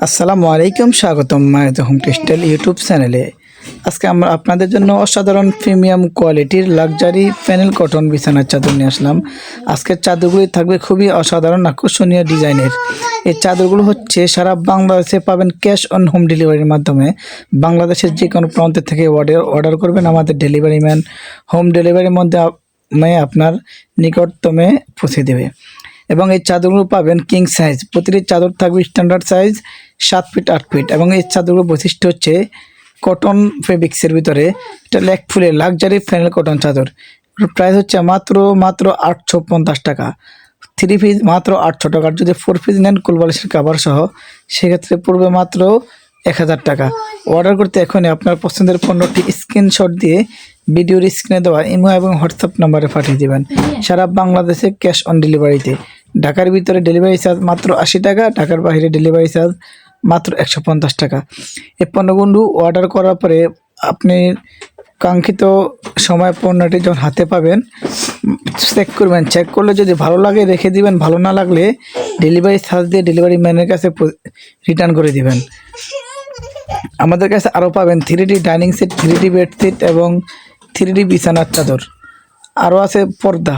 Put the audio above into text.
আসসালামু আলাইকুম, স্বাগতম মায়াত হোম টেক্সটাইল ইউটিউব চ্যানেলে। আজকে আমরা আপনাদের জন্য অসাধারণ প্রিমিয়াম কোয়ালিটির লাক্সারি প্যানেল কটন বিছানার চাদর নিয়ে আসলাম। আজকের চাদরগুলি থাকবে খুবই অসাধারণ আকর্ষণীয় ডিজাইনের। এই চাদরগুলো হচ্ছে সারা বাংলাদেশে পাবেন ক্যাশ অন হোম ডেলিভারির মাধ্যমে। বাংলাদেশের যে কোনো প্রান্ত থেকে অর্ডার করবেন, আমাদের ডেলিভারি ম্যান হোম ডেলিভারির মধ্যে আপনার নিকটতমে পৌঁছে দেবে। এবং এই চাদরগুলো পাবেন কিং সাইজ, প্রতিটি চাদর থাকবে স্ট্যান্ডার্ড সাইজ 7 ফিট 8 ফিট। এবং এই চাদরগুলোর বৈশিষ্ট্য হচ্ছে কটন ফেব্রিক্সের ভিতরে এটা লেগ ফুলের লাক্সারি প্যানেল কটন চাদর। প্রাইস হচ্ছে মাত্র 850 টাকা। 3 পিস মাত্র 800 টাকার, যদি 4 পিস নেন কুলবালিশের কাভার সহ সেক্ষেত্রে পড়বে মাত্র 1000 টাকা। অর্ডার করতে এখনই আপনার পছন্দের পণ্যটি স্ক্রিনশট দিয়ে ভিডিওর স্ক্রিনে দেওয়া ইমো এবং হোয়াটসঅ্যাপ নাম্বারে পাঠিয়ে দেবেন। সারা বাংলাদেশে ক্যাশ অন ডেলিভারিতে। ঢাকার ভিতরে ডেলিভারি চার্জ মাত্র 80 টাকা, ঢাকার বাইরে ডেলিভারি চার্জ মাত্র 150 টাকা। এই পণ্যগুলো অর্ডার করার পরে আপনি কাঙ্ক্ষিত সময় পণ্যটি যখন হাতে পাবেন চেক করবেন, চেক করলে যদি ভালো লাগে রেখে দিবেন, ভালো না লাগলে ডেলিভারি চার্জ দিয়ে ডেলিভারি ম্যানের কাছে রিটার্ন করে দিবেন। আমাদের কাছে আরও পাবেন 3D dining set, 3D bedsheet এবং 3D বিছানার চাদর, আরও আছে পর্দা।